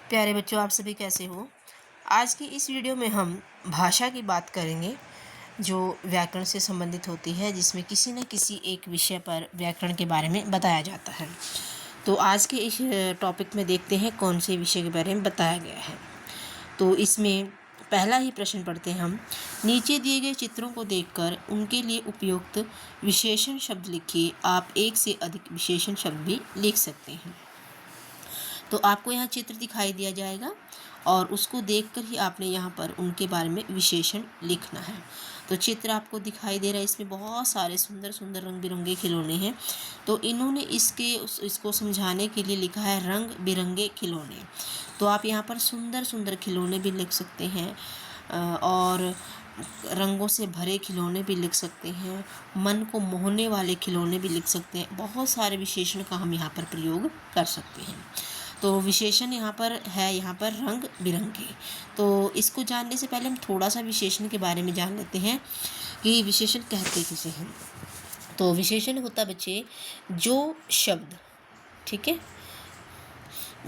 प्यारे बच्चों, आप सभी कैसे हो। आज की इस वीडियो में हम भाषा की बात करेंगे जो व्याकरण से संबंधित होती है, जिसमें किसी न किसी एक विषय पर व्याकरण के बारे में बताया जाता है। तो आज के इस टॉपिक में देखते हैं कौन से विषय के बारे में बताया गया है। तो इसमें पहला ही प्रश्न पढ़ते हैं हम। नीचे दिए गए चित्रों को देखकर उनके लिए उपयुक्त विशेषण शब्द लिखिए। आप एक से अधिक विशेषण शब्द भी लिख सकते हैं। तो आपको यहाँ चित्र दिखाई दिया जाएगा और उसको देखकर ही आपने यहाँ पर उनके बारे में विशेषण लिखना है। तो चित्र आपको दिखाई दे रहा है, इसमें बहुत सारे सुंदर सुंदर रंग बिरंगे खिलौने हैं। तो इन्होंने इसको समझाने के लिए लिखा है रंग बिरंगे खिलौने। तो आप यहाँ पर सुंदर सुंदर खिलौने भी लिख सकते हैं और रंगों से भरे खिलौने भी लिख सकते हैं, मन को मोहने वाले खिलौने भी लिख सकते हैं। बहुत सारे विशेषण का हम यहाँ पर प्रयोग कर सकते हैं। तो विशेषण यहाँ पर रंग बिरंगे। तो इसको जानने से पहले हम थोड़ा सा विशेषण के बारे में जान लेते हैं कि विशेषण कहते किसे हैं। तो विशेषण होता बच्चे जो शब्द, ठीक है,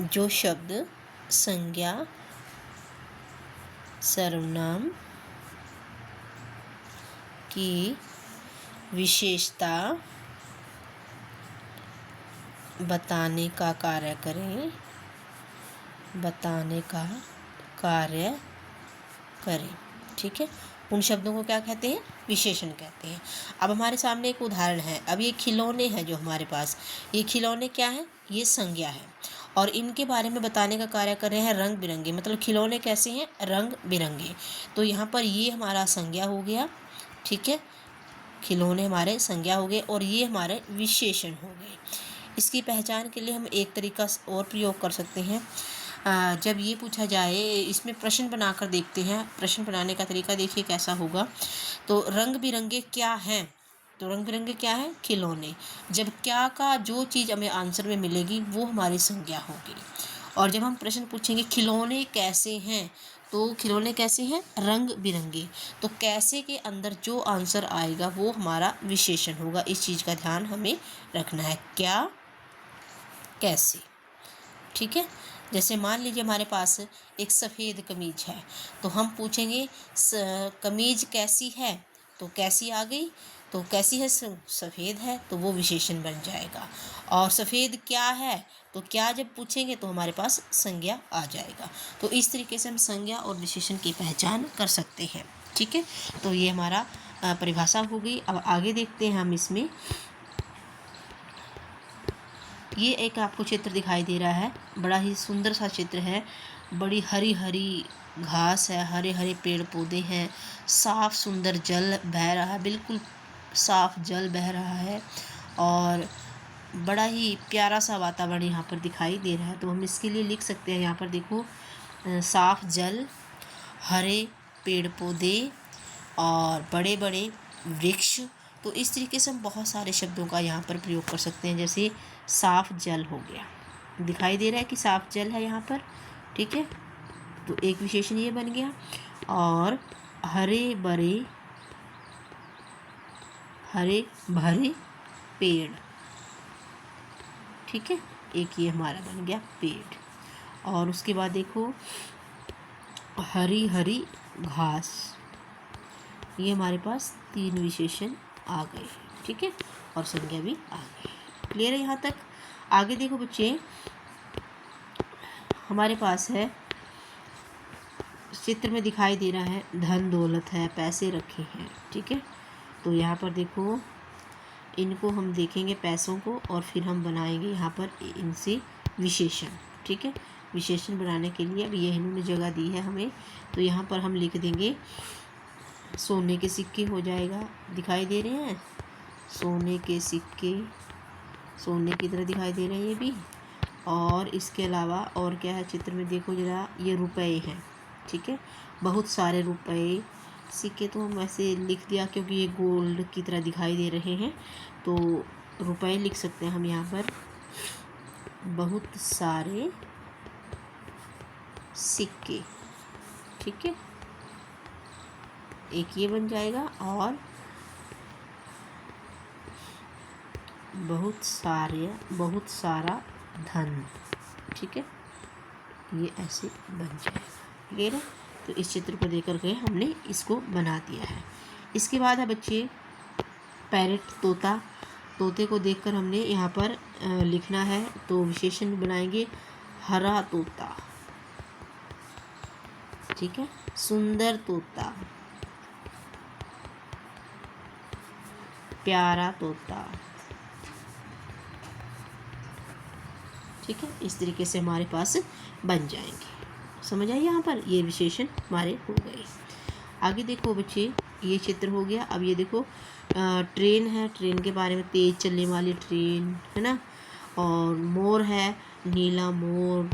जो शब्द संज्ञा, सर्वनाम की विशेषता बताने का कार्य करें, ठीक है। उन शब्दों को क्या कहते हैं? विशेषण कहते हैं। अब हमारे सामने एक उदाहरण है। अब ये खिलौने हैं जो हमारे पास, ये खिलौने क्या है? ये संज्ञा है और इनके बारे में बताने का कार्य कर रहे हैं रंग बिरंगे। मतलब खिलौने कैसे हैं? रंग बिरंगे। तो यहाँ पर ये हमारा संज्ञा हो गया, ठीक है, खिलौने हमारे संज्ञा हो गए और ये हमारे विशेषण हो गए। इसकी पहचान के लिए हम एक तरीका और प्रयोग कर सकते हैं। जब ये पूछा जाए, इसमें प्रश्न बनाकर देखते हैं। प्रश्न बनाने का तरीका देखिए कैसा होगा। तो रंग बिरंगे क्या हैं? तो रंग बिरंगे क्या है? खिलौने। जब क्या का जो चीज़ हमें आंसर में मिलेगी वो हमारी संज्ञा होगी। और जब हम प्रश्न पूछेंगे खिलौने कैसे हैं, तो खिलौने कैसे हैं? रंग बिरंगे। तो कैसे के अंदर जो आंसर आएगा वो हमारा विशेषण होगा। इस चीज़ का ध्यान हमें रखना है। क्या, कैसे, ठीक है। जैसे मान लीजिए हमारे पास एक सफ़ेद कमीज है, तो हम पूछेंगे कमीज कैसी है? तो कैसी आ गई, तो कैसी है? सफ़ेद है, तो वो विशेषण बन जाएगा। और सफ़ेद क्या है, तो क्या जब पूछेंगे तो हमारे पास संज्ञा आ जाएगा। तो इस तरीके से हम संज्ञा और विशेषण की पहचान कर सकते हैं, ठीक है। तो ये हमारा परिभाषा हो गई। अब आगे देखते हैं हम इसमें। ये एक आपको चित्र दिखाई दे रहा है, बड़ा ही सुंदर सा चित्र है। बड़ी हरी हरी घास है, हरे हरे पेड़ पौधे हैं, साफ सुंदर जल बह रहा है, बिल्कुल साफ जल बह रहा है और बड़ा ही प्यारा सा वातावरण यहाँ पर दिखाई दे रहा है। तो हम इसके लिए लिख सकते हैं, यहाँ पर देखो, साफ जल, हरे पेड़ पौधे और बड़े बड़े वृक्ष। तो इस तरीके से हम बहुत सारे शब्दों का यहाँ पर प्रयोग कर सकते हैं। जैसे साफ जल हो गया, दिखाई दे रहा है कि साफ जल है यहाँ पर, ठीक है। तो एक विशेषण ये बन गया। और हरे भरे पेड़, ठीक है, एक ये हमारा बन गया पेड़। और उसके बाद देखो हरी हरी घास, ये हमारे पास 3 विशेषण आ गए, ठीक है, और संज्ञा भी आ गई। क्लियर है यहाँ तक? आगे देखो बच्चे, हमारे पास है, चित्र में दिखाई दे रहा है धन दौलत है, पैसे रखे हैं, ठीक है। तो यहाँ पर देखो, इनको हम देखेंगे पैसों को और फिर हम बनाएंगे यहाँ पर इनसे विशेषण, ठीक है। विशेषण बनाने के लिए अब ये इन्होंने जगह दी है हमें, तो यहाँ पर हम लिख देंगे सोने के सिक्के हो जाएगा। दिखाई दे रहे हैं सोने के सिक्के, सोने की तरह दिखाई दे रहे हैं ये भी। और इसके अलावा और क्या है चित्र में, देखो ज़रा, ये रुपए हैं, ठीक है, बहुत सारे रुपए। सिक्के तो हम ऐसे लिख दिया क्योंकि ये गोल्ड की तरह दिखाई दे रहे हैं, तो रुपए लिख सकते हैं हम यहाँ पर, बहुत सारे सिक्के, ठीक है, एक ये बन जाएगा। और बहुत सारा धन, ठीक है, ये ऐसे बन जाए। क्लियर है? तो इस चित्र को देख करके हमने इसको बना दिया है। इसके बाद है बच्चे पैरेट, तोता। तोते को देखकर हमने यहाँ पर लिखना है, तो विशेषण बनाएंगे हरा तोता, ठीक है, सुंदर तोता, प्यारा तोता, ठीक है। इस तरीके से हमारे पास बन जाएंगे। समझ आइए, यहाँ पर ये विशेषण हमारे हो गए। आगे देखो बच्चे, ये चित्र हो गया। अब ये देखो ट्रेन है, ट्रेन के बारे में, तेज चलने वाली ट्रेन है ना। और मोर है, नीला मोर,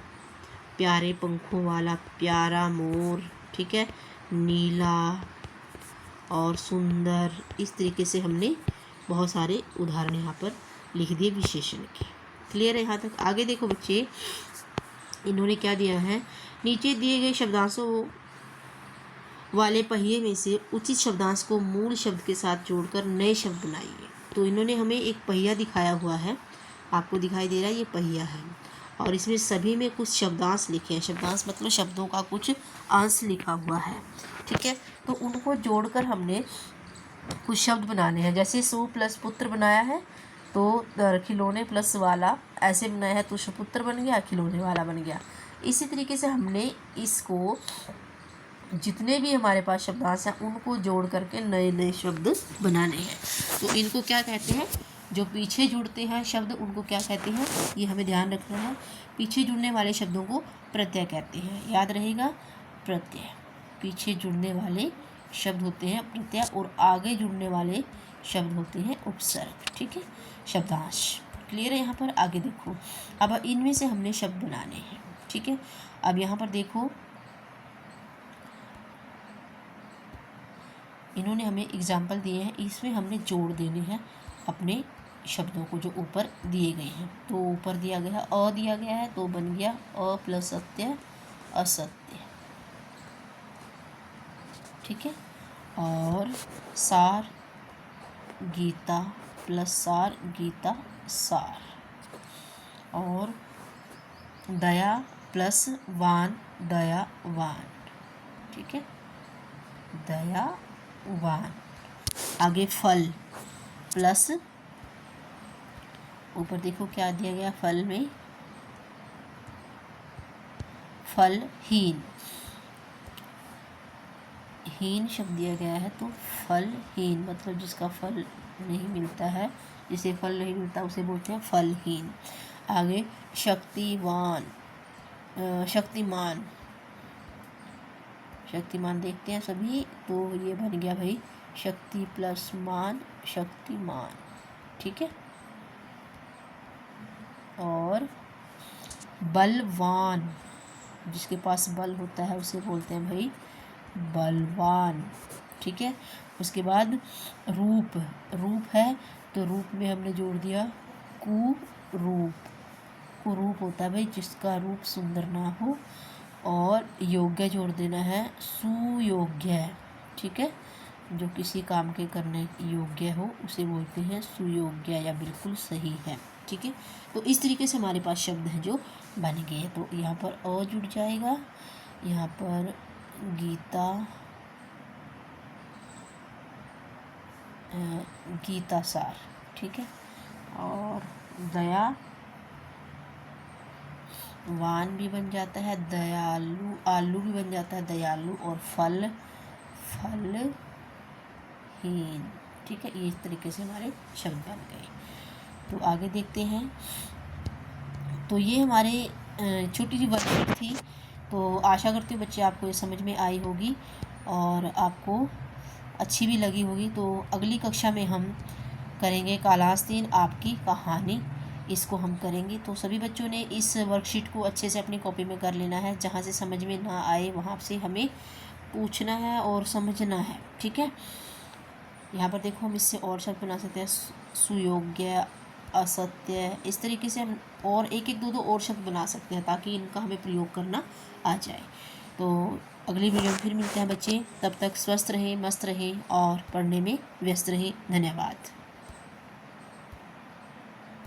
प्यारे पंखों वाला प्यारा मोर, ठीक है, नीला और सुंदर। इस तरीके से हमने बहुत सारे उदाहरण यहाँ पर लिख दिए विशेषण के। क्लियर है यहाँ तक? आगे देखो बच्चे, इन्होंने क्या दिया है, नीचे दिए गए शब्दांशों वाले पहिए में से उचित शब्दांश को मूल शब्द के साथ जोड़कर नए शब्द बनाइए। तो इन्होंने हमें एक पहिया दिखाया हुआ है, आपको दिखाई दे रहा है, ये पहिया है, और इसमें सभी में कुछ शब्दांश लिखे हैं। शब्दांश मतलब शब्दों का कुछ अंश लिखा हुआ है, ठीक है। तो उनको जोड़कर हमने कुछ शब्द बनाने हैं। जैसे सु प्लस पुत्र बनाया है, तो खिलौने प्लस वाला ऐसे बनाया है, तो सुपुत्र बन गया, खिलौने वाला बन गया। इसी तरीके से हमने इसको जितने भी हमारे पास शब्दांश हैं उनको जोड़ करके नए नए शब्द बनाने हैं। तो इनको क्या कहते हैं, जो पीछे जुड़ते हैं शब्द उनको क्या कहते हैं, ये हमें ध्यान रखना है। पीछे जुड़ने वाले शब्दों को प्रत्यय कहते हैं, याद रहेगा, प्रत्यय। पीछे जुड़ने वाले शब्द होते हैं प्रत्यय, और आगे जुड़ने वाले शब्द होते हैं उपसर्ग, ठीक है, शब्दांश। क्लियर है यहाँ पर? आगे देखो, अब इनमें से हमने शब्द बनाने हैं, ठीक है। अब यहाँ पर देखो, इन्होंने हमें एग्जाम्पल दिए हैं, इसमें हमने जोड़ देने हैं अपने शब्दों को जो ऊपर दिए गए हैं। तो ऊपर दिया गया है अ दिया गया है, तो बन गया अ प्लस सत्य असत्य, ठीक है। और सार गीता प्लस सार गीता सार, और दया प्लस वान दयावान, ठीक है, दयावान। आगे फल प्लस, ऊपर देखो क्या दिया गया, फल में फलहीन, हीन शब्द दिया गया है, तो फलहीन मतलब जिसका फल नहीं मिलता है, जिसे फल नहीं मिलता उसे बोलते हैं फलहीन। आगे शक्तिवान, शक्तिमान, शक्तिमान देखते हैं सभी, तो ये बन गया भाई शक्ति प्लस मान शक्तिमान, ठीक है। और बलवान, जिसके पास बल होता है उसे बोलते हैं भाई बलवान, ठीक है। उसके बाद रूप, रूप है, तो रूप में हमने जोड़ दिया कुरूप, कुरूप होता है भाई जिसका रूप सुंदर ना हो। और योग्य जोड़ देना है सुयोग्य, ठीक है, जो किसी काम के करने योग्य हो उसे बोलते हैं सुयोग्य या बिल्कुल सही है, ठीक है। तो इस तरीके से हमारे पास शब्द हैं जो बन गए। तो यहाँ पर अ जुड़ जाएगा, यहाँ पर गीता, गीता सार, ठीक है, और दया वान भी बन जाता है, दयालु, आलू भी बन जाता है दयालु, और फल फलहीन, ठीक है। ये इस तरीके से हमारे शब्द बन गए। तो आगे देखते हैं। तो ये हमारे छोटी सी वर्कशीट थी। तो आशा करती हूँ बच्चे आपको ये समझ में आई होगी और आपको अच्छी भी लगी होगी। तो अगली कक्षा में हम करेंगे कालास्तीन आपकी कहानी, इसको हम करेंगे। तो सभी बच्चों ने इस वर्कशीट को अच्छे से अपनी कॉपी में कर लेना है। जहाँ से समझ में ना आए वहाँ से हमें पूछना है और समझना है, ठीक है। यहाँ पर देखो हम इससे और शब्द बना सकते हैं, सुयोग्य, असत्य, इस तरीके से हम और एक एक दो दो और शब्द बना सकते हैं ताकि इनका हमें प्रयोग करना आ जाए। तो अगली वीडियो में फिर मिलते हैं बच्चे, तब तक स्वस्थ रहें, मस्त रहें और पढ़ने में व्यस्त रहें। धन्यवाद।